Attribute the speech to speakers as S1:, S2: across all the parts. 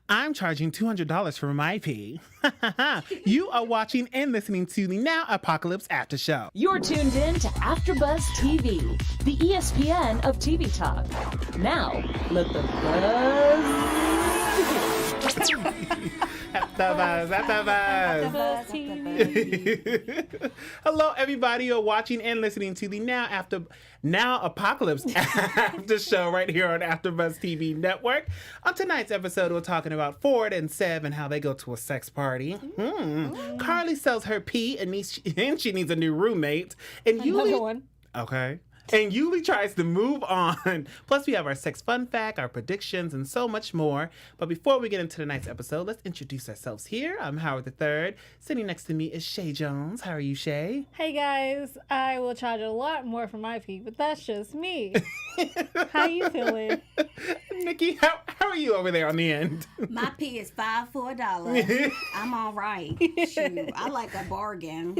S1: I'm charging $200 for my pee. You are watching and listening to the Now Apocalypse After Show.
S2: You're tuned in to AfterBuzz TV, the ESPN of TV talk. Now, let the buzz begin.
S1: AfterBuzz TV. Hello, everybody. You're watching and listening to the Now Apocalypse After Show right here on AfterBuzz TV Network. On tonight's episode, we're talking about Ford and Sev and how they go to a sex party. Carly sells her pee and she needs a new roommate. And
S3: Another one.
S1: Okay. And Yuli tries to move on. Plus, we have our sex fun fact, our predictions, and so much more. But before we get into tonight's episode, let's introduce ourselves here. I'm Howard III. Sitting next to me is Shay Jones. How are you, Shay?
S3: Hey guys, I will charge a lot more for my pee, but that's just me. How you feeling?
S1: Nikki, how are you over there on the end?
S4: My pee is $5 for $1. I'm all right. Shoot, I like a bargain.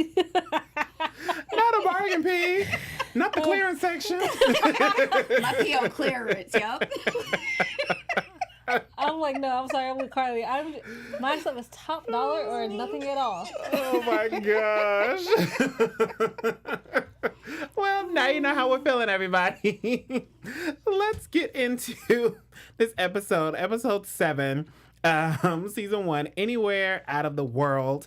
S1: Not a bargain pee. Not the clearance section.
S4: My pee on clearance, yep.
S3: I'm like, no, I'm sorry, I'm with Carly. My stuff is top dollar or nothing at all.
S1: Oh my gosh. Well, now you know how we're feeling, everybody. Let's get into this episode 7, season 1, Anywhere Out of the World.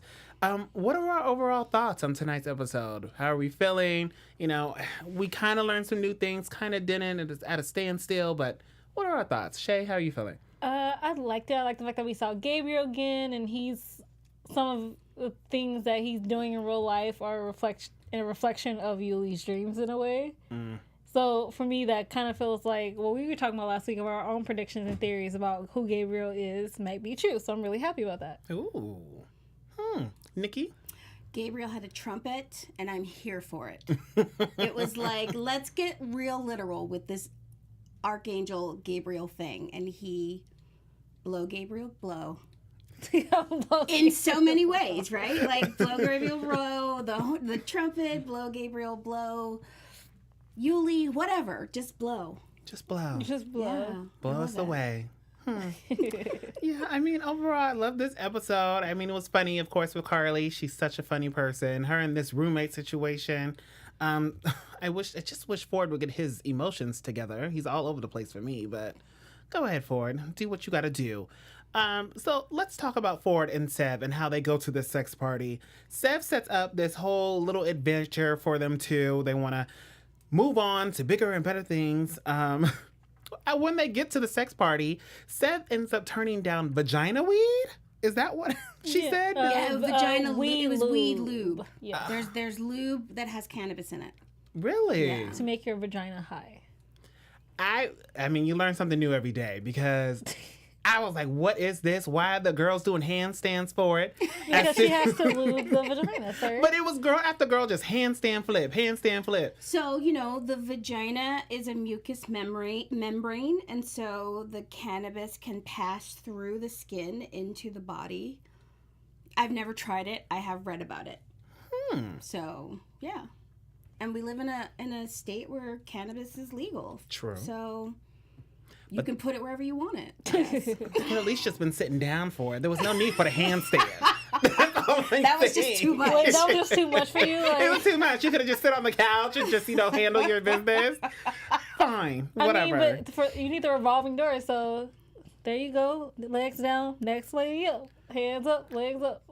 S1: What are our overall thoughts on tonight's episode? How are we feeling? You know, we kind of learned some new things, kind of didn't. It was at a standstill, but what are our thoughts? Shay, how are you feeling?
S3: I liked it. I like the fact that we saw Gabriel again, and some of the things that he's doing in real life are a reflection of Yuli's dreams in a way. So for me, that kind of feels like what we were talking about last week of our own predictions and theories about who Gabriel is might be true. So I'm really happy about that.
S1: Ooh. Nikki?
S4: Gabriel had a trumpet, and I'm here for it. It was like, let's get real literal with this Archangel Gabriel thing. And he, blow Gabriel, blow. In so many ways, right? Like, blow Gabriel, blow, the trumpet, blow Gabriel, blow, Yuli, whatever, just blow.
S1: Just blow.
S3: Just blow.
S4: Yeah,
S1: Blow us away. Yeah, I mean, overall, I love this episode. I mean, it was funny, of course, with Carly. She's such a funny person. Her and this roommate situation. I just wish Ford would get his emotions together. He's all over the place for me, but go ahead, Ford. Do what you got to do. So let's talk about Ford and Sev and how they go to this sex party. Sev sets up this whole little adventure for them too. They want to move on to bigger and better things. When they get to the sex party, Sev ends up turning down vagina weed. Is that what she said?
S4: Vagina weed. It was weed lube.
S3: Yeah.
S4: There's lube that has cannabis in it.
S1: Really?
S4: Yeah.
S3: To make your vagina high.
S1: I mean, you learn something new every day because I was like, what is this? Why are the girls doing handstands for it?
S3: Because she has to lube the vagina, sir.
S1: But it was girl after girl just handstand flip.
S4: So, the vagina is a mucous membrane, and so the cannabis can pass through the skin into the body. I've never tried it. I have read about it. So, yeah. And we live in a state where cannabis is legal.
S1: True.
S4: So you can put it wherever you want it.
S1: You could at least just been sitting down for it. There was no need for the handstand.
S4: That was just too much.
S3: Wait, that was just too much for you?
S1: It was too much. You could have just sit on the couch and just, handle your business. Fine. Whatever.
S3: I mean, but you need the revolving door, so there you go. Legs down, next leg up. Hands up, legs up.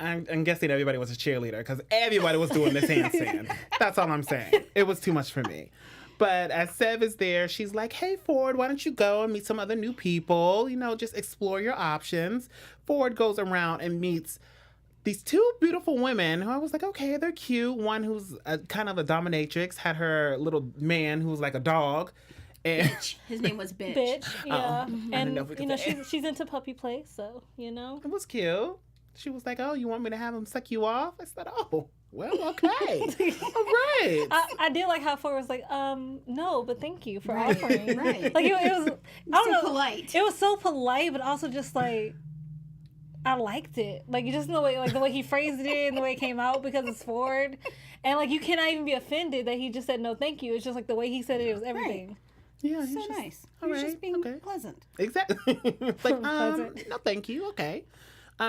S1: I'm guessing everybody was a cheerleader because everybody was doing this handstand. That's all I'm saying. It was too much for me. But as Sev is there, she's like, hey, Ford, why don't you go and meet some other new people? Just explore your options. Ford goes around and meets these two beautiful women who I was like, okay, they're cute. One who's kind of a dominatrix, had her little man who was like a dog. And
S4: his name was Bitch.
S3: Bitch, yeah. And, she's into puppy play, so,
S1: It was cute. She was like, oh, you want me to have him suck you off? I said, oh, well, okay. All right.
S3: I did like how Ford was like, no, but thank you for offering.
S4: Right.
S3: Like, it was, I don't know.
S4: Polite.
S3: It was so polite, but also just like, I liked it. Like, just the way he phrased it and the way it came out because it's Ford. And, like, you cannot even be offended that he just said no thank you. It's just, like, the way he said it was everything.
S1: Yeah,
S4: So nice.
S1: all
S4: He's
S1: right,
S4: just being
S1: okay.
S4: pleasant.
S1: Exactly. It's like,
S3: Pleasant.
S1: no, thank you. Okay.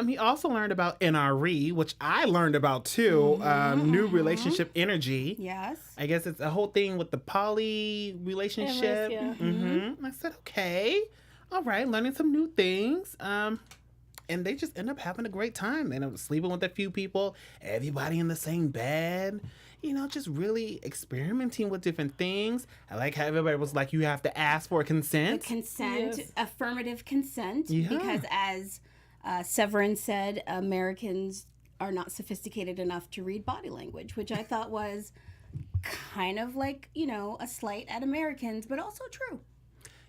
S1: He also learned about NRE, which I learned about too. New relationship energy.
S4: Yes.
S1: I guess it's a whole thing with the poly relationship.
S3: yeah.
S1: I said, okay, all right, learning some new things. And they just end up having a great time. And sleeping with a few people, everybody in the same bed. You know, just really experimenting with different things. I like how everybody was like, you have to ask for consent.
S4: Consent,
S3: Yes.
S4: affirmative consent,
S1: Yeah.
S4: because as Severin said, Americans are not sophisticated enough to read body language, which I thought was kind of like, a slight at Americans, but also true.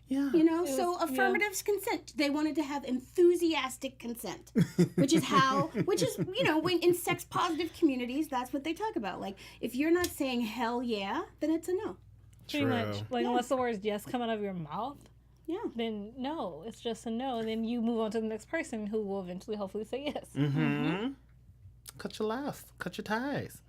S1: Yeah.
S4: So affirmative consent. They wanted to have enthusiastic consent, which is when in sex positive communities, that's what they talk about. Like, if you're not saying hell yeah, then it's a no.
S3: Pretty much. Like, unless the words yes come out of your mouth,
S4: Yeah.
S3: then no, it's just a no. And then you move on to the next person who will eventually, hopefully, say yes.
S1: Cut your laughs, cut your ties.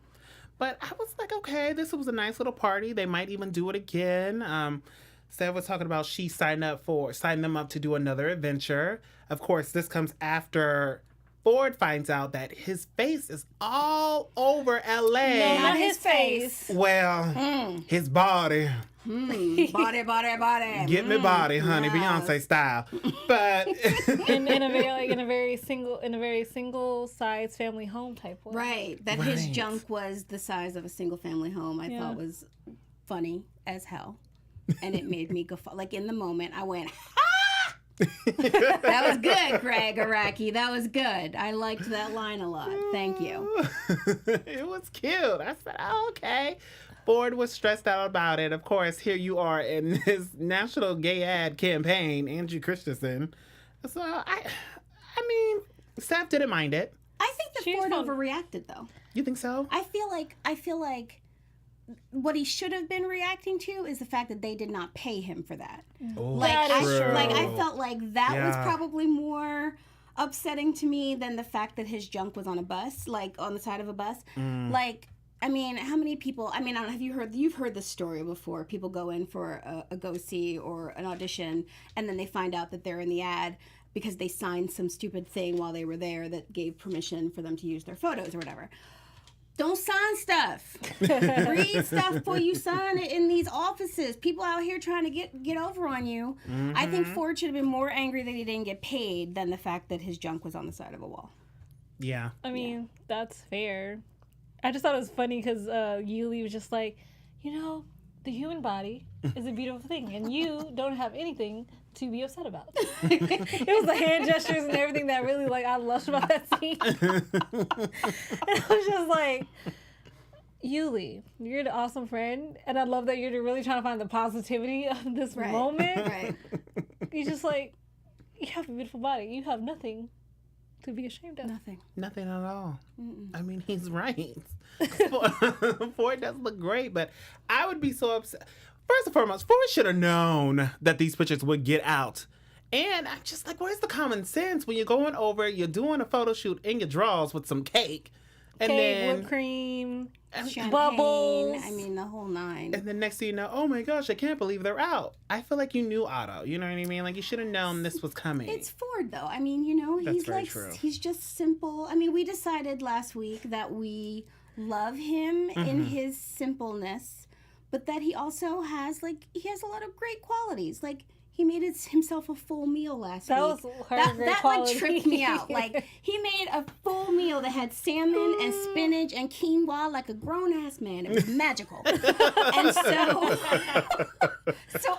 S1: But I was like, okay, this was a nice little party. They might even do it again. Steph was talking about she signed them up to do another adventure. Of course, this comes after Ford finds out that his face is all over LA.
S3: No, not his face.
S1: Well, his body.
S4: Body.
S1: Get me body, honey,
S4: yes.
S1: Beyonce style. But
S3: in a very single size family home type way.
S4: Right. That his
S1: Right.
S4: junk was the size of a single family home, I thought was funny as hell. And it made me go, like, in the moment, I went, ha! That was good, Greg Araki. That was good. I liked that line a lot. Thank you.
S1: It was cute. I said, oh, okay. Ford was stressed out about it. Of course, here you are in this national gay ad campaign, Andrew Christensen. So, I mean, Steph didn't mind it.
S4: I think that
S3: She's
S4: Ford
S3: fun.
S4: overreacted, though.
S1: You think so?
S4: I feel like what he should have been reacting to is the fact that they did not pay him for that.
S1: Oh,
S4: Like,
S3: true.
S4: I felt like that was
S1: Yeah.
S4: probably more upsetting to me than the fact that his junk was on a bus, like on the side of a bus. Like, I mean, how many people? I mean, I don't know. You've heard this story before. People go in for a go-see or an audition, and then they find out that they're in the ad because they signed some stupid thing while they were there that gave permission for them to use their photos or whatever. Don't sign stuff. Read stuff before you sign it in these offices. People out here trying to get over on you. I think Ford should have been more angry that he didn't get paid than the fact that his junk was on the side of a wall.
S1: Yeah.
S3: I mean, that's fair. I just thought it was funny because Yuli was just like, the human body is a beautiful thing, and you don't have anything to be upset about. It was the hand gestures and everything that really, I loved about that scene. And I was just like, Yuli, you're the awesome friend, and I love that you're really trying to find the positivity of this moment.
S4: Right.
S3: You're just like, you have a beautiful body. You have nothing to be ashamed of.
S1: Nothing at all. I mean, he's right. Ford does look great, but I would be so upset. First and foremost, Ford should have known that these pictures would get out. And I'm just like, where's the common sense when you're going over, you're doing a photo shoot in your drawers with some cake, and then
S3: whipped cream,
S4: Champagne,
S3: bubbles.
S4: I mean, the whole nine.
S1: and then next thing you know, oh my gosh, I can't believe they're out. I feel like you knew Otto. You know what I mean? Like, you should have known this was coming.
S4: It's Ford, though. I mean,
S1: That's
S4: he's
S1: very true.
S4: he's just simple. I mean, we decided last week that we love him in his simpleness, but that he also has he has a lot of great qualities. Like, he made himself a full meal last
S3: That
S4: week.
S3: was her great quality.
S4: Tripped me out. Like, he made a full meal that had salmon and spinach and quinoa like a grown ass man. It was magical. And so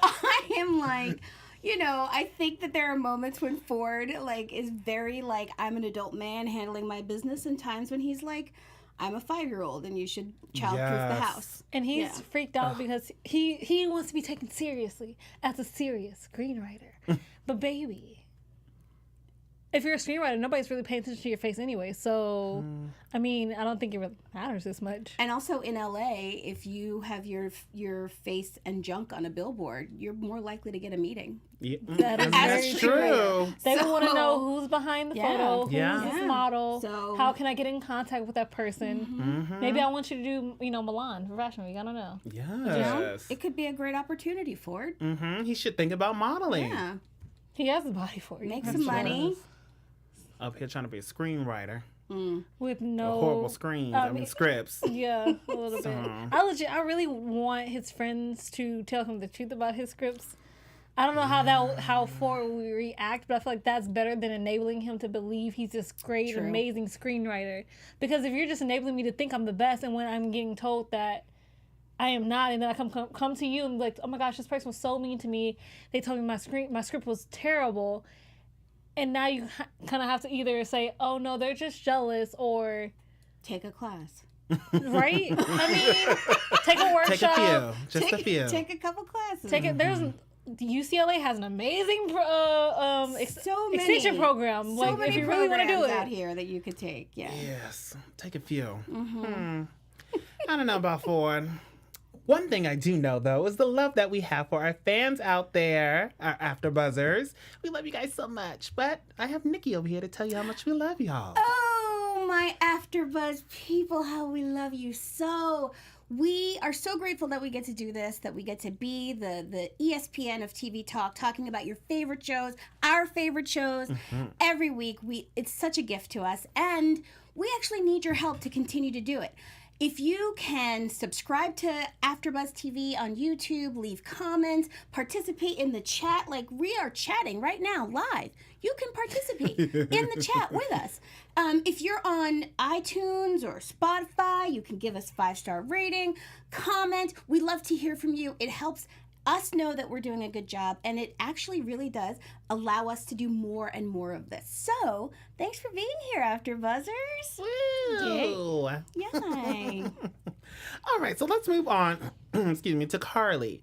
S4: I am like, I think that there are moments when Ford is very I'm an adult man handling my business, and times when he's like, I'm a 5-year-old and you should childproof the
S1: Yes.
S4: house.
S3: And he's freaked out because he wants to be taken seriously as a serious screenwriter. But baby, if you're a screenwriter, nobody's really paying attention to your face anyway. So, I mean, I don't think it really matters this much.
S4: And also in LA, if you have your face and junk on a billboard, you're more likely to get a meeting.
S1: Yeah.
S3: That is
S1: That's
S3: very
S1: true.
S3: They
S4: So-
S3: want to know who's behind the
S4: Yeah.
S3: photo, who's
S1: Yeah.
S3: this
S4: Yeah.
S3: model,
S4: So-
S3: how can I get in contact with that person.
S1: Mm-hmm.
S3: Maybe I want you to do, Milan for Fashion Week. I don't know.
S4: You know,
S1: Yes.
S4: it could be a great opportunity for it.
S1: Mm-hmm. He should think about modeling.
S4: Yeah.
S3: He has the body for it.
S4: Make
S3: He
S4: some
S3: sure
S4: money.
S3: does.
S1: Up here trying to be a screenwriter.
S3: With no
S1: Horrible screens.
S3: I mean,
S1: scripts.
S3: Yeah, a little bit. I really want his friends to tell him the truth about his scripts. I don't know how forward we react, but I feel like that's better than enabling him to believe he's this great,
S4: True.
S3: amazing screenwriter. Because if you're just enabling me to think I'm the best, and when I'm getting told that I am not, and then I come to you and be like, oh my gosh, this person was so mean to me. They told me my script was terrible, and now you kind of have to either say, oh no, they're just jealous, or
S4: Take a class.
S3: right? I mean, take a workshop.
S1: Take a few. Just a few.
S4: Take a couple classes.
S3: Take it. There's UCLA has an amazing
S4: so many
S3: extension program.
S4: So
S3: Like
S4: many
S3: if you really want to do
S4: programs
S3: it.
S4: out here that you could take. Yeah.
S1: Yes. Take a few. I don't know about Ford. One thing I do know, though, is the love that we have for our fans out there, our AfterBuzzers. We love you guys so much. But I have Nikki over here to tell you how much we love y'all.
S4: Oh, my AfterBuzz people, how we love you so. We are so grateful that we get to do this, that we get to be the ESPN of TV talk, talking about your favorite shows, our favorite shows, every week. It's such a gift to us, and we actually need your help to continue to do it. If you can subscribe to AfterBuzz TV on YouTube, leave comments, participate in the chat, like we are chatting right now live. You can participate in the chat with us. If you're on iTunes or Spotify, you can give us 5-star rating, comment. We love to hear from you. It helps us know that we're doing a good job, and it actually really does allow us to do more and more of this. So, thanks for being here, AfterBuzzers.
S1: Woo!
S4: Yay.
S1: All right, so let's move on, excuse me, to Carly.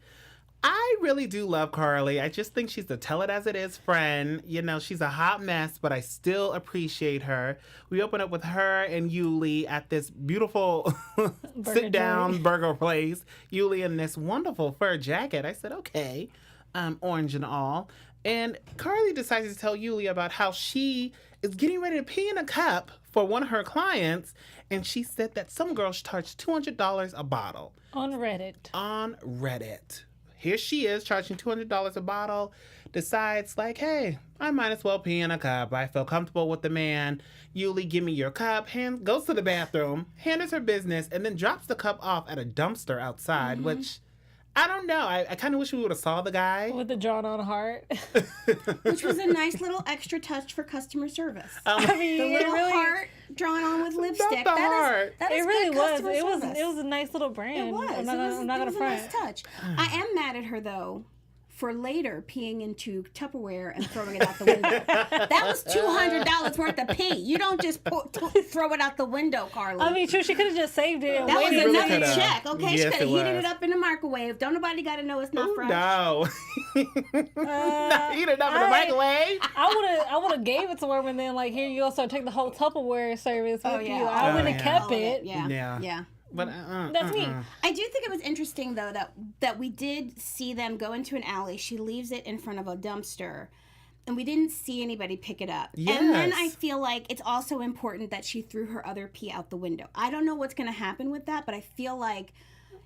S1: I really do love Carly. I just think she's the tell it as it is friend. You know, she's a hot mess, but I still appreciate her. We open up with her and Yuli at this beautiful sit-down burger place. Yuli in this wonderful fur jacket. I said, okay, orange and all. And Carly decides to tell Yuli about how she is getting ready to pee in a cup for one of her clients. And she said that some girls charge $200 a bottle.
S3: On Reddit.
S1: On Reddit. Here she is charging $200 a bottle, decides like, hey, I might as well pee in a cup. I feel comfortable with the man. Yuli, give me your cup. Goes to the bathroom, handles her business, and then drops the cup off at a dumpster outside, which I don't know. I kind of wish we would have saw the guy.
S3: With the drawn on heart.
S4: Which was a nice little extra touch for customer service.
S3: I mean,
S4: The little
S3: it really,
S4: heart drawn on with lipstick.
S1: the heart.
S4: That is
S3: it really
S4: good
S3: was.
S4: customer
S3: It
S4: service.
S3: was a nice little brand.
S4: It was.
S3: I'm not gonna
S4: It was a
S3: front.
S4: nice touch. I am mad at her though for later peeing into Tupperware and throwing it out the window. That was $200 worth of pee. You don't just throw it out the window, Carly.
S3: I mean, true. She could have just saved it. And
S4: that was
S3: waited.
S1: really
S4: another
S1: coulda.
S4: check, okay? She
S1: Yes,
S4: could have
S1: it
S4: heated
S1: was.
S4: it up in the microwave. Don't nobody got to know it's not
S1: Ooh,
S4: fresh.
S1: no. Heat it up in the microwave.
S3: I would have gave it to her and then like here you go. So take the whole Tupperware service with you. I wouldn't have kept
S4: All of
S3: it.
S4: Yeah.
S1: But
S3: That's me.
S4: I do think it was interesting though that we did see them go into an alley. She leaves it in front of a dumpster, and we didn't see anybody pick it up.
S1: Yes.
S4: And then I feel like it's also important that she threw her other pee out the window. I don't know what's going to happen with that, but I feel like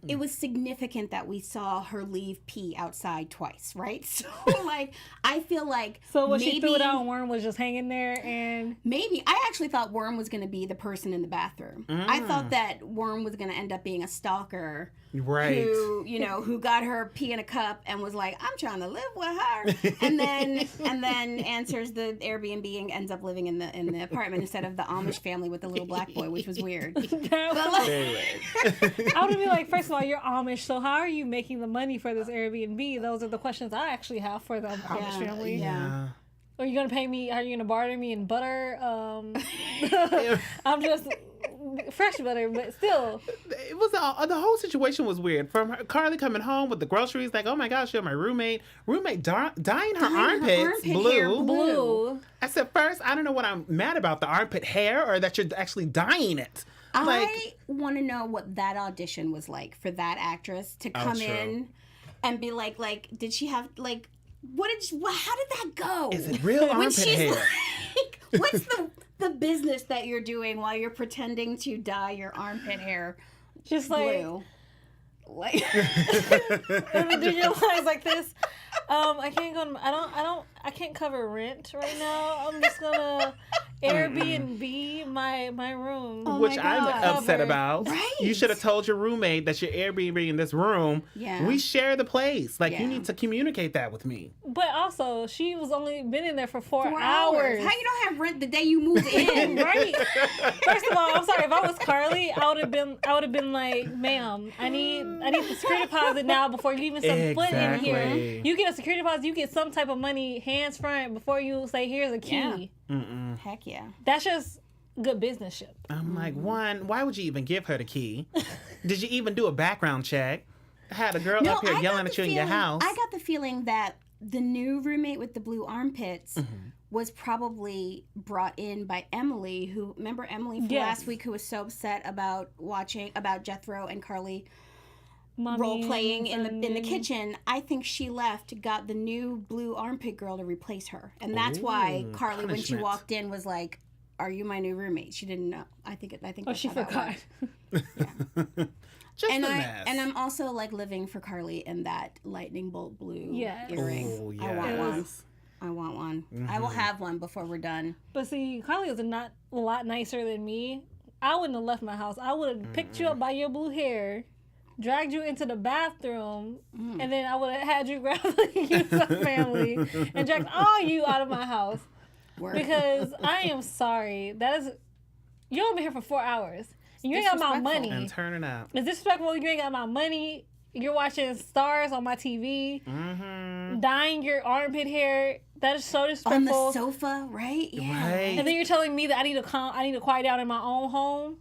S4: it was significant that we saw her leave pee outside twice, right? So like I feel like
S3: So when
S4: maybe,
S3: she threw it out, Worm was just hanging there, and
S4: maybe I actually thought Worm was going to be the person in the bathroom. I thought that Worm was going to end up being a stalker.
S1: right.
S4: Who got her pee in a cup and was like, I'm trying to live with her, and then answers the Airbnb and ends up living in the apartment instead of the Amish family with the little black boy, which was weird.
S1: Very weird.
S3: I would be like, first of all, you're Amish, so how are you making the money for this Airbnb? Those are the questions I actually have for the Amish family.
S4: Yeah.
S3: Are you gonna pay me? Are you gonna barter me in butter? I'm just fresh butter, but still.
S1: It was the whole situation was weird. From Carly coming home with the groceries, like, oh my gosh, you're my roommate dyeing her armpits
S4: armpit hair
S1: blue.
S3: Blue.
S1: I said, first, I don't know what I'm mad about, the armpit hair or that you're actually dyeing it.
S4: I want to know what that audition was like for that actress to come
S1: true.
S4: in and be like, did she have like How did that go?
S1: Is it real
S4: When
S1: armpit
S4: she's
S1: hair?
S4: like, what's the business that you're doing while you're pretending to dye your armpit hair
S3: Just like,
S4: blue? Like,
S3: and then do your lines like this. I can't go. I can't cover rent right now. I'm just gonna Airbnb my room.
S4: Oh
S1: Which
S4: my
S1: I'm
S4: God.
S1: upset about.
S4: Right.
S1: You should have told your roommate that you're Airbnb in this room.
S4: Yeah.
S1: We share the place. Like,
S4: Yeah.
S1: you need to communicate that with me.
S3: But also, she was only been in there for 4
S4: 4
S3: hours.
S4: How you don't have rent the day you move in?
S3: Right. First of all, I'm sorry. If I was Carly, I would have been like, "Ma'am, I need the security deposit now before you even set foot in here.
S1: Exactly.
S3: You get a security deposit, you get some type of money hands front before you say, here's a key."
S4: Yeah. Heck yeah.
S3: That's just good businessship.
S1: I'm like, one, why would you even give her the key? Did you even do a background check? Had a girl up here
S4: I
S1: yelling
S4: got
S1: at
S4: the
S1: you in your
S4: feeling-
S1: house.
S4: I got the feeling that the new roommate with the blue armpits
S1: Mm-hmm.
S4: was probably brought in by Emily, who, remember Emily from
S3: Yes.
S4: last week, who was so upset about Jethro and Carly
S3: Mommy
S4: role playing in the
S3: and-
S4: kitchen. I think she left, got the new blue armpit girl to replace her, and that's why
S1: Ooh,
S4: Carly, when she
S1: punishment.
S4: walked in, was like, "Are you my new roommate?" She didn't know. I think
S3: Oh,
S4: that's
S3: she
S4: how that
S3: forgot.
S4: worked.
S1: Just
S4: And
S1: a mess.
S4: I'm also like living for Carly in that lightning bolt blue
S3: Yes.
S4: earring.
S1: Oh,
S4: I want
S1: yes.
S4: one. I want one. I will have one before we're done.
S3: But see, Carly was a lot nicer than me. I wouldn't have left my house. I would have picked you up by your blue hair, dragged you into the bathroom, and then I would have had you grab you some family and dragged all you out of my house.
S4: Word.
S3: Because I am sorry. That is, you only been here for 4 hours. And you ain't got my
S4: Disrespectful.
S3: money.
S1: and turn it up.
S3: It's disrespectful. You ain't got my money. You're watching stars on my TV, dyeing your armpit hair. That is so
S4: On
S3: disrespectful.
S4: the sofa, right? Yeah.
S1: Right.
S3: And then you're telling me that I need to quiet down in my own home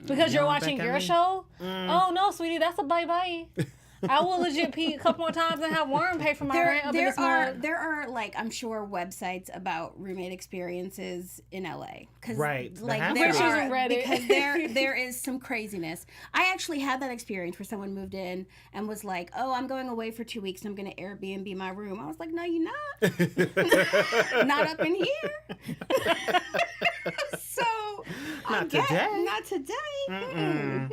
S3: because you're
S1: Yelling
S3: watching
S1: back at
S3: your
S1: me?
S3: show. Oh no, sweetie, that's a bye. I will legit pee a couple more times and have Warren pay for my rent up in this mug.
S4: There are like, I'm sure, websites about roommate experiences in LA. Cause
S1: Right.
S4: like
S1: There
S4: there
S1: has to be.
S3: She's
S4: are,
S3: on Reddit.
S4: because there is some craziness. I actually had that experience where someone moved in and was like, "Oh, I'm going away for 2 weeks and I'm going to Airbnb my room." I was like, "No, you're not. Not up in here." So
S1: Not today.
S4: Not today.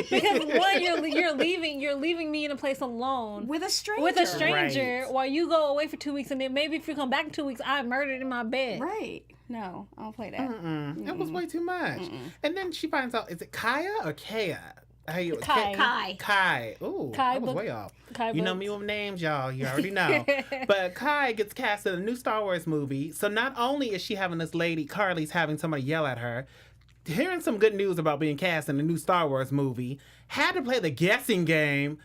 S3: Because one, you're leaving me in a place alone
S4: With a stranger.
S3: with a stranger
S1: Right.
S3: while you go away for 2 weeks, and then maybe if you come back in 2 weeks, I'm murdered in my bed.
S4: Right. No, I don't play that.
S1: That was way too much. And then she finds out, is it Kaya or Kaya? How you,
S3: Kai.
S4: Kai.
S1: Kai. Ooh,
S3: Kai,
S1: I was
S3: but-
S1: way off.
S3: Kai
S1: You know
S3: books.
S1: me with names, y'all. You already know. But Kai gets cast in a new Star Wars movie. So not only is she having this lady, Carly's having somebody yell at her, hearing some good news about being cast in a new Star Wars movie, had to play the guessing game.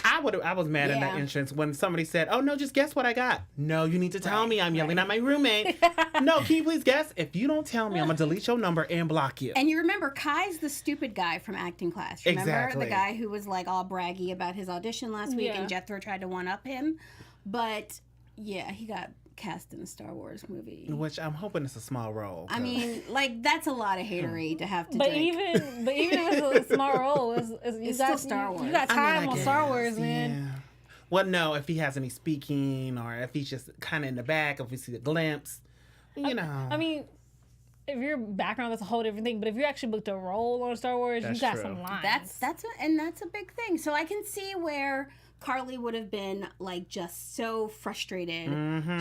S1: I was mad at that
S4: Yeah.
S1: entrance when somebody said, "Oh no, just guess what I got." No, you need to tell me. I'm yelling at my roommate. No, can you please guess? If you don't tell me, I'm gonna delete your number and block you.
S4: And you remember Kai's the stupid guy from acting class. Remember
S1: Exactly.
S4: the guy who was like all braggy about his audition last week
S3: Yeah.
S4: and Jethro tried to one up him. But yeah, he got cast in a Star Wars movie.
S1: Which I'm hoping it's a small role.
S4: I mean, like that's a lot of hatery to have to
S3: But
S4: drink.
S3: even if it's a small role,
S4: It's still Star Wars.
S3: You got
S1: I mean,
S3: time
S1: I
S3: on Star
S1: guess,
S3: Wars, man.
S1: yeah. Well, no, if he has any speaking or if he's just kind of in the back, if we see a glimpse, you know.
S3: I mean, if your background, that's a whole different thing. But if you actually booked a role on Star Wars,
S1: That's
S3: you got
S1: true.
S3: some lines.
S4: that's a big thing. So I can see where Carly would have been like just so frustrated.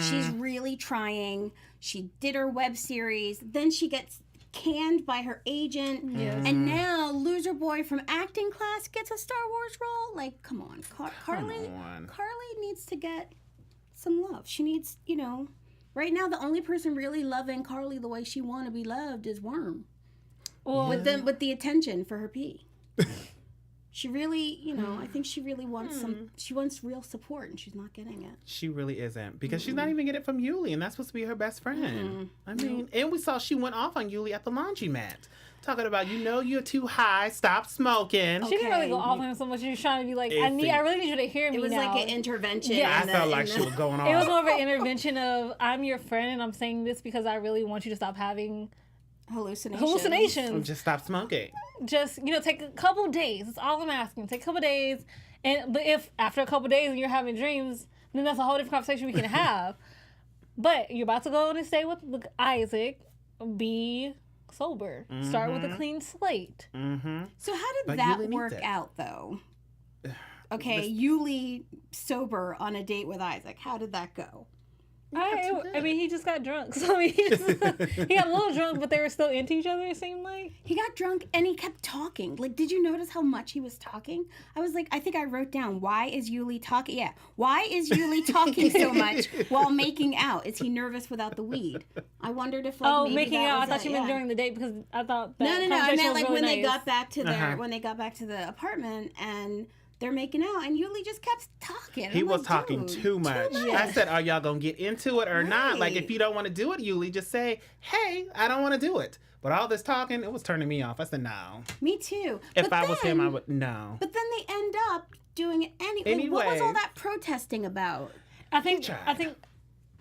S4: She's really trying. She did her web series. Then she gets canned by her agent.
S3: Yes.
S4: And now loser boy from acting class gets a Star Wars role. Like, come on. Carly
S1: on.
S4: Carly needs to get some love. She needs, right now the only person really loving Carly the way she want to be loved is Worm.
S3: Well,
S4: With the attention for her pee. She really, I think she really wants she wants real support and she's not getting it.
S1: She really isn't because she's not even getting it from Yuli, and that's supposed to be her best friend. I mean, and we saw she went off on Yuli at the laundromat, talking about you're too high, stop smoking.
S3: she didn't really go
S4: Okay.
S3: off on him so much. She was trying to be like, I
S1: Iffy.
S3: really need you to hear me
S4: It was
S3: now.
S4: like an intervention.
S3: Yeah.
S1: I felt like she was going off.
S3: It was more of an intervention of, I'm your friend and I'm saying this because I really want you to stop having hallucinations.
S1: Just stop smoking.
S3: Just, take a couple days. That's all I'm asking. Take a couple days. But if after a couple days and you're having dreams, then that's a whole different conversation we can have. But you're about to go on and stay with Isaac. Be sober. Start with a clean slate.
S4: So how did
S1: But
S4: that
S1: Yuli needs
S4: work
S1: it.
S4: out, though? Okay, Yuli sober on a date with Isaac. How did that go?
S3: I mean, he just got drunk. So I mean, he got a little drunk, but they were still into each other, it seemed like.
S4: He got drunk and he kept talking. Like, did you notice how much he was talking? I was like, I think I wrote down, why is Yuli talking? Yeah, why is Yuli talking so much while making out? Is he nervous without the weed? I wondered if, like, maybe
S3: making
S4: that
S3: out. I
S4: was
S3: thought
S4: it,
S3: you meant
S4: yeah.
S3: during the date because I thought that
S4: No. I
S3: conversation
S4: meant
S3: was
S4: like
S3: really
S4: when they
S3: nice.
S4: got back to the apartment and they're making out, and Yuli just kept talking.
S1: He
S4: I'm
S1: was
S4: like,
S1: talking
S4: dude,
S1: too much. I said, are y'all going to get into it or not? Like, if you don't want to do it, Yuli, just say, hey, I don't want to do it. But all this talking, it was turning me off. I said, no.
S4: Me too.
S1: If
S4: But
S1: I was him,
S4: then-
S1: I would, no.
S4: But then they end up doing it anyway. What was
S1: Anyway.
S4: all that protesting about?
S3: I think.
S1: tried.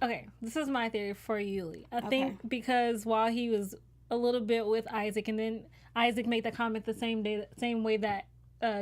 S3: Okay, this is my theory for Yuli. I think because while he was a little bit with Isaac, and then Isaac made the comment the same way that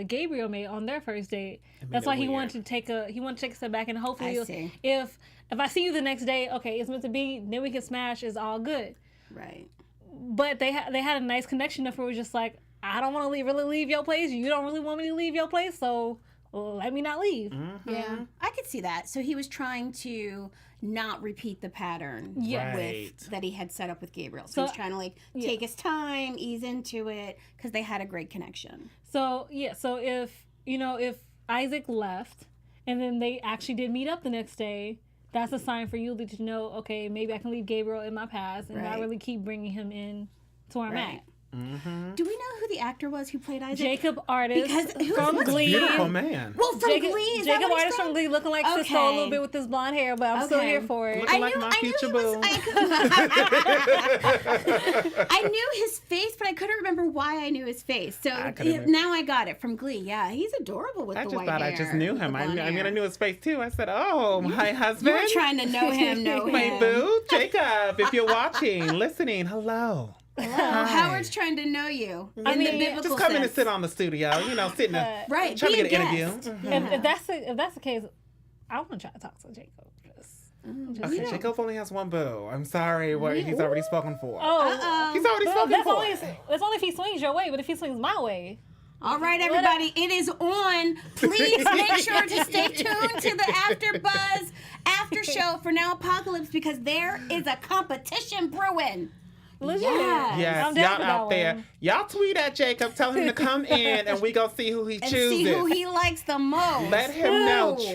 S3: Gabriel made on their first date. That's why he wanted to take a step back, and hopefully,
S4: I see.
S3: if I see you the next day, okay, it's meant to be. Then we can smash. It's all good.
S4: Right.
S3: But they had a nice connection enough where it was just like, I don't want to really leave your place. You don't really want me to leave your place, so let me not leave.
S4: Yeah, I could see that. So he was trying to not repeat the pattern
S1: Right.
S4: that he had set up with Gabriel. So he was trying to like take his time, ease into it, because they had a great connection.
S3: So if Isaac left and then they actually did meet up the next day, that's a sign for Yuli to know, okay, maybe I can leave Gabriel in my past and not
S4: Right.
S3: really keep bringing him in to where I'm
S4: Right.
S3: at.
S4: Do we know who the actor was who played Isaac?
S3: Jacob Artist
S4: Because who's-
S3: from
S4: what's
S3: Glee.
S1: Beautiful man.
S4: Well, from
S3: Jacob,
S4: Glee. Is
S3: Jacob
S4: that what
S3: Artist
S4: he's
S3: from Glee, looking like Cisco a little bit with his blonde hair, but I'm still
S4: Okay.
S3: here for it.
S1: Looking like my future
S4: he
S1: boo.
S4: was, I knew his face, but I couldn't remember why I knew his face. So now I got it from Glee. Yeah, he's adorable with
S1: I
S4: the
S1: just
S4: white
S1: thought
S4: hair.
S1: I just knew him.
S4: the
S1: I
S4: blonde
S1: mean, I
S4: hair.
S1: knew his face too. I said, oh, my husband.
S4: You were trying to know him,
S1: My boo, Jacob, if you're watching, listening, hello.
S4: Hello. Howard's trying to know you.
S3: I
S4: in
S3: mean,
S4: the biblical
S1: Just come in and
S4: sense.
S1: sit on the studio, sit in
S4: Right,
S1: trying to
S4: be
S1: get
S4: a
S1: an interview.
S4: guest.
S3: If that's the case, I want to try to talk to Jacob.
S1: Okay, Jacob only has one boo. I'm sorry, he's already spoken for.
S3: Oh,
S1: He's already spoken
S3: that's
S1: for.
S3: that's only if he swings your way, but if he swings my way.
S4: All right, everybody, it is on. Please make sure to stay tuned to the AfterBuzz after show for Now Apocalypse because there is a competition brewing.
S3: Legit.
S1: Yes,
S3: I'm down
S1: y'all
S3: for that
S1: out there.
S3: one.
S1: Y'all tweet at Jacob. Tell him to come in, and we gonna see who he
S4: And
S1: chooses.
S4: see who he likes the most.
S1: Let him know.
S4: Ooh.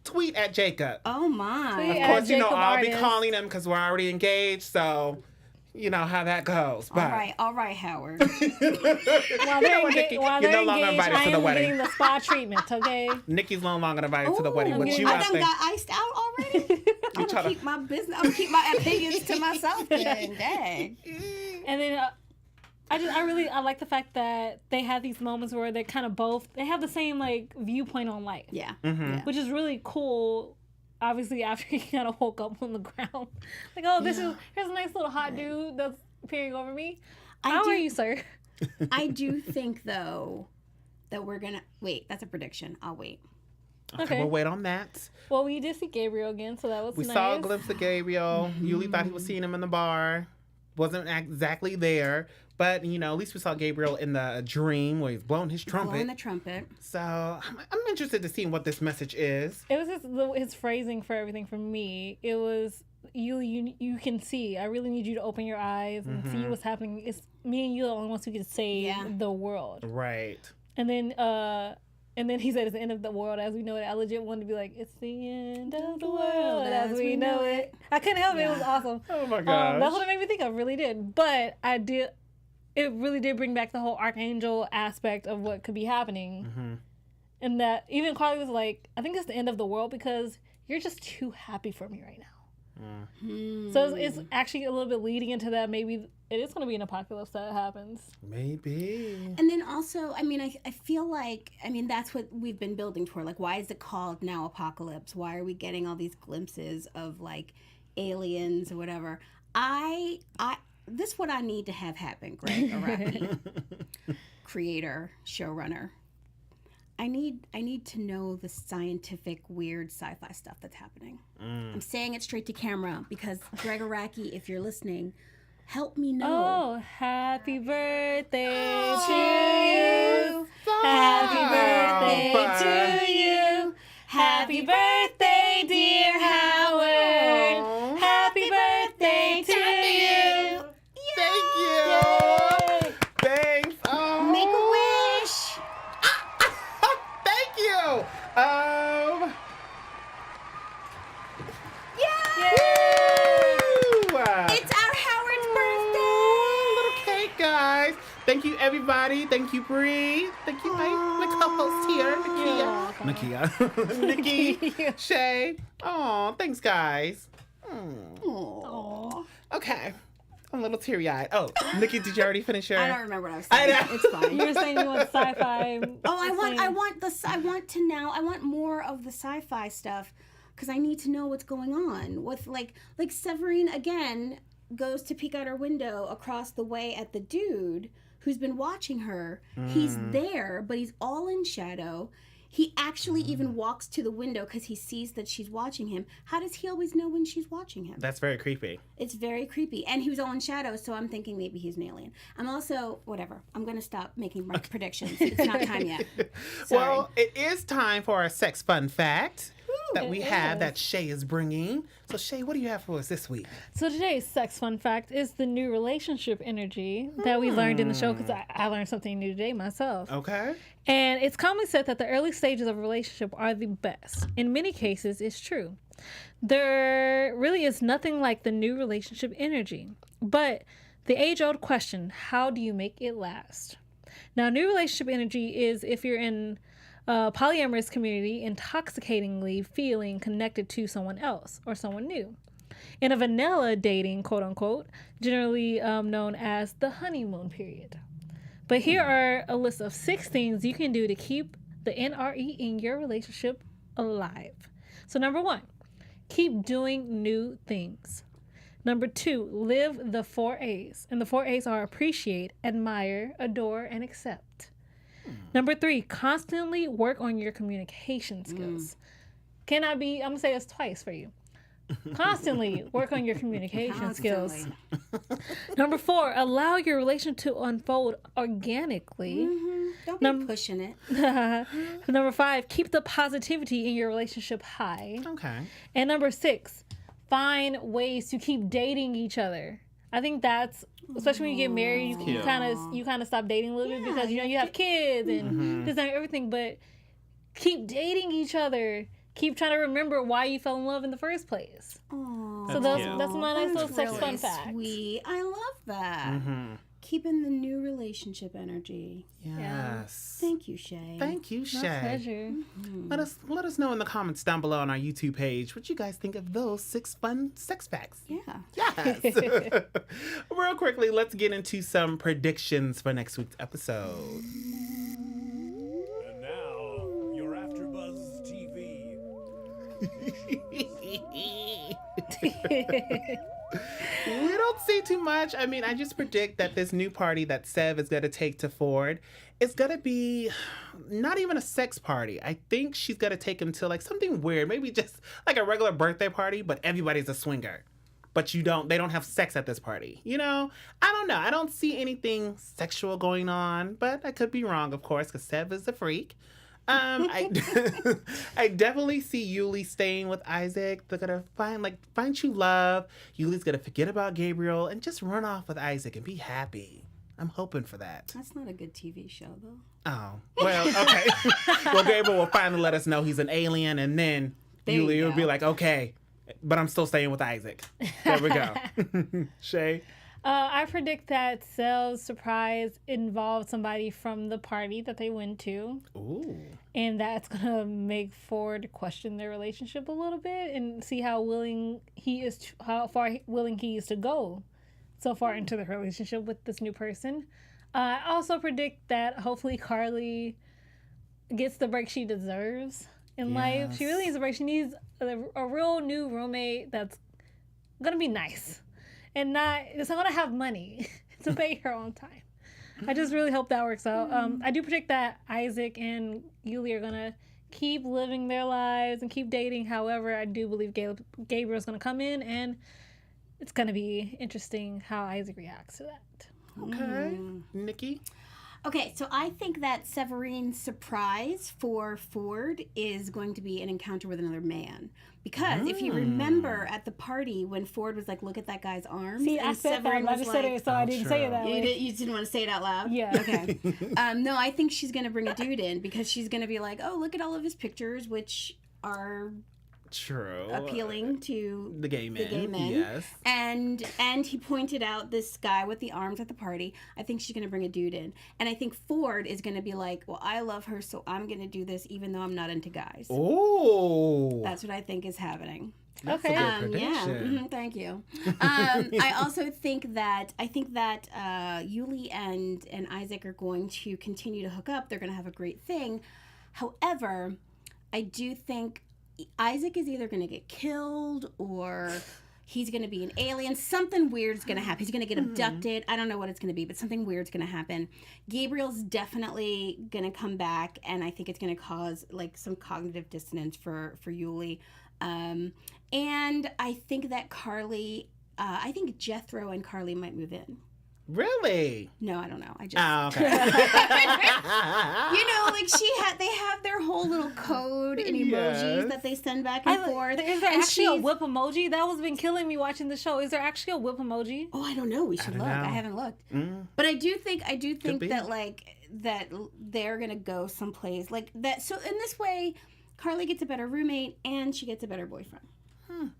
S1: Tweet at Jacob.
S4: Oh, my.
S3: Tweet
S1: Of
S3: at
S1: course,
S3: Jacob
S1: I'll be
S3: Artist.
S1: calling him because we're already engaged. So, you know how that goes. But
S4: All right, Howard.
S3: While they're,
S1: what, Nikki?
S3: while
S1: You're
S3: they're
S1: no longer
S3: engaged,
S1: invited
S3: I
S1: to the
S3: am
S1: wedding.
S3: getting the spa treatment, okay?
S1: Nikki's no longer invited to the wedding. But
S3: Ooh,
S1: you
S4: I
S1: out
S4: done
S1: there.
S4: got iced out already? I'm
S1: try
S4: going
S1: to-
S4: to keep my business. I'm going to keep my opinions to myself then. Dang.
S3: And then I like the fact that they have these moments where they're kind of they have the same like viewpoint on life.
S4: Yeah.
S1: Mm-hmm.
S3: Which is really cool. Obviously, after he kind of woke up on the ground, like, oh, here's a nice little hot dude that's peering over me. How are you, sir?
S4: I do think, though, that we're going to... Wait, that's a prediction. I'll wait.
S1: Okay, we'll wait on that.
S3: Well, we did see Gabriel again, so that was
S1: We
S3: nice.
S1: saw a glimpse of Gabriel. Yuli thought he was seeing him in the bar. Wasn't exactly there. But, at least we saw Gabriel in the dream where he's blowing his trumpet.
S4: Blowing the trumpet.
S1: So I'm interested to see what this message is.
S3: It was his phrasing for everything for me. It was you can see. I really need you to open your eyes and see what's happening. It's me and you are the only ones who can save the world.
S1: Right.
S3: And then he said it's the end of the world as we know it. I legit wanted to be like, it's the end of the world as we know it. I couldn't help it. It was awesome.
S1: Oh my gosh.
S3: That's what it made me think of. Really did. But it really did bring back the whole archangel aspect of what could be happening. And that even Carly was like, I think it's the end of the world because you're just too happy for me right now. So it's actually a little bit leading into that. Maybe it is going to be an apocalypse that happens.
S1: Maybe.
S4: And then also, I feel like, that's what we've been building toward. Like, why is it called Now Apocalypse? Why are we getting all these glimpses of, like, aliens or whatever? This is what I need to have happen, Greg Araki, creator, showrunner. I need to know the scientific, weird sci-fi stuff that's happening. I'm saying it straight to camera because Greg Araki, if you're listening, help me know.
S3: Oh, happy birthday to you. Happy birthday to you. Happy birthday, dear Howard. Happy birthday to you.
S1: Thank you. Thanks. Oh.
S4: Make a wish.
S1: Thank you. Woo!
S4: It's our Howard's
S1: Little cake, guys. Thank you, everybody. Thank you, Bree. Thank you, my co-host here, Nakia. Nikki, Shay. Oh, thanks, guys.
S4: birthday. Aww.
S1: Okay. I'm a little teary-eyed. Oh, Nikki, did you already finish your...
S4: I don't remember what I was saying.
S1: I know.
S4: It's fine.
S3: You were saying you want sci-fi.
S4: I want more of the sci-fi stuff because I need to know what's going on with like Severine again goes to peek out her window across the way at the dude who's been watching her. He's there, but he's all in shadow. He actually even walks to the window because he sees that she's watching him. How does he always know when she's watching him?
S1: That's very creepy.
S4: It's very creepy. And he was all in shadow, so I'm thinking maybe he's an alien. I'm also, whatever. I'm going to stop making my predictions. It's not time yet. Sorry.
S1: Well, it is time for our sex fun fact that we have that Shay is bringing. So, Shay, what do you have for us this week?
S3: So today's sex fun fact is the new relationship energy that we learned in the show because I learned something new today myself.
S1: Okay.
S3: And it's commonly said that the early stages of a relationship are the best. In many cases, it's true. There really is nothing like the new relationship energy. But the age-old question, how do you make it last? Now, new relationship energy is if you're in a polyamorous community, intoxicatingly feeling connected to someone else or someone new. In a vanilla dating, quote unquote, generally known as the honeymoon period. But here are a list of 6 things you can do to keep the NRE in your relationship alive. So number 1, keep doing new things. Number 2, live the 4 A's. And the 4 A's are appreciate, admire, adore, and accept. Number 3, constantly work on your communication skills. I'm going to say this twice for you. Constantly work on your communication skills. Number 4, allow your relationship to unfold organically.
S4: Don't be pushing it.
S3: Number 5, keep the positivity in your relationship high.
S1: Okay.
S3: And number 6, find ways to keep dating each other. I think that's, especially when you get married, you kind of stop dating a little bit because you have kids and this and everything. But keep dating each other. Keep trying to remember why you fell in love in the first place.
S4: Aww.
S3: So that's my nice little sex fun fact.
S4: Sweet. I love that. Keeping the new relationship energy.
S1: Yes.
S4: Thank you, Shay.
S1: Thank you, Shay.
S3: My pleasure.
S1: Let us know in the comments down below on our YouTube page what you guys think of those 6 fun sex facts.
S4: Yeah.
S1: Yes. Real quickly, let's get into some predictions for next week's episode.
S5: And now, your AfterBuzz TV.
S1: We don't see too much. I mean, I just predict that this new party that Sev is going to take to Ford is going to be not even a sex party. I think she's going to take him to like something weird, maybe just like a regular birthday party, but everybody's a swinger. But they don't have sex at this party. You know, I don't know. I don't see anything sexual going on, but I could be wrong, of course, because Sev is a freak. I definitely see Yuli staying with Isaac. They're gonna find true love. Yuli's gonna forget about Gabriel and just run off with Isaac and be happy. I'm hoping for that.
S4: That's not a good TV show, though.
S1: Oh, well, okay. Well, Gabriel will finally let us know he's an alien, and then Yuli will be like, okay, but I'm still staying with Isaac. There we go. Shay?
S3: I predict that Sel's surprise involved somebody from the party that they went to.
S1: Ooh.
S3: And that's going to make Ford question their relationship a little bit and see how far willing he is to go so far into the relationship with this new person. I also predict that hopefully Carly gets the break she deserves in life. She really needs a break. She needs a real new roommate that's going to be nice. And it's not going to have money to pay her on time. I just really hope that works out. I do predict that Isaac and Yuli are gonna keep living their lives and keep dating. However, I do believe Gabriel's gonna come in, and it's gonna be interesting how Isaac reacts to that.
S1: Okay. Nikki?
S4: Okay, so I think that Severine's surprise for Ford is going to be an encounter with another man. Because if you remember at the party when Ford was like, look at that guy's arms.
S3: See, I said that, but I just said it, so I didn't say it that way.
S4: You didn't want to say it out loud?
S3: Yeah.
S4: Okay. No, I think she's going to bring a dude in because she's going to be like, oh, look at all of his pictures, which are
S1: True.
S4: appealing to
S1: the gay men.
S4: Yes.
S1: And
S4: And he pointed out this guy with the arms at the party. I think she's going to bring a dude in. And I think Ford is going to be like, well, I love her, so I'm going to do this even though I'm not into guys.
S1: Oh.
S4: That's what I think is happening.
S1: That's
S3: Okay.
S1: a good
S4: Yeah.
S1: prediction.
S4: Thank you. I also think that Yuli and Isaac are going to continue to hook up. They're going to have a great thing. However, I do think Isaac is either going to get killed or he's going to be an alien. Something weird's going to happen. He's going to get abducted. I don't know what it's going to be, but something weird's going to happen. Gabriel's definitely going to come back, and I think it's going to cause like some cognitive dissonance for Yuli. And I think that I think Jethro and Carly might move in.
S1: Really?
S4: No, I don't know. I just
S1: Oh, okay.
S4: like they have their whole little code and emojis that they send back and forth.
S3: Is there
S4: and
S3: actually a
S4: she's-
S3: whip emoji? That was been killing me watching the show. Is there actually a whip emoji?
S4: Oh, I don't know. We should look. I haven't looked. But I do think
S1: be.
S4: that they're gonna go someplace like that. So in this way, Carly gets a better roommate and she gets a better boyfriend.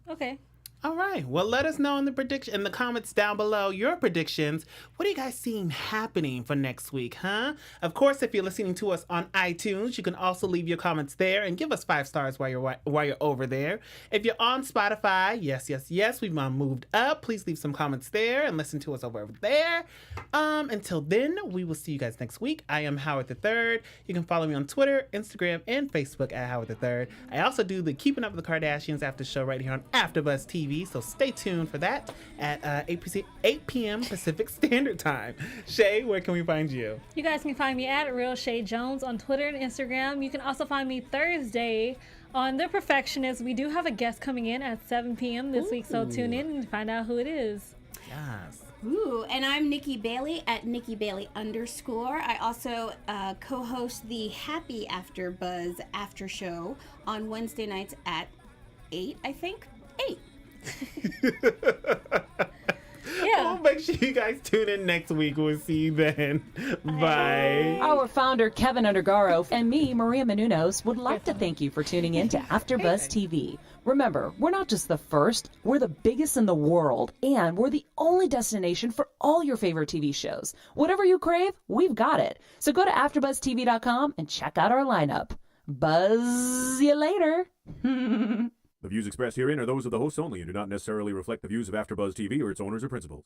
S3: Okay.
S1: All right. Well, let us know in the comments down below your predictions. What are you guys seeing happening for next week, huh? Of course, if you're listening to us on iTunes, you can also leave your comments there and give us 5 stars while you're over there. If you're on Spotify, yes, we've moved up. Please leave some comments there and listen to us over there. Until then, we will see you guys next week. I am Howard III. You can follow me on Twitter, Instagram, and Facebook at Howard III. I also do the Keeping Up with the Kardashians after show right here on AfterBuzz TV. So stay tuned for that at 8 p.m. Pacific Standard Time. Shay, where can we find you?
S3: You guys can find me at Real Shay Jones on Twitter and Instagram. You can also find me Thursday on The Perfectionist. We do have a guest coming in at 7 p.m. this week, so tune in and find out who it is.
S1: Yes.
S4: Ooh, and I'm Nikki Bailey at Nikki Bailey _ I also co-host the Happy AfterBuzz after show on Wednesday nights at 8, I think. 8.
S3: Yeah.
S1: Well, make sure you guys tune in next week. We'll see you then. Bye.
S2: Our founder, Keven Undergaro, and me, Maria Menounos, would like to thank you for tuning in to AfterBuzz TV. Remember, we're not just the first, we're the biggest in the world, and we're the only destination for all your favorite TV shows. Whatever you crave, we've got it. So go to AfterBuzzTV.com and check out our lineup. Buzz you later.
S5: The views expressed herein are those of the hosts only and do not necessarily reflect the views of AfterBuzz TV or its owners or principals.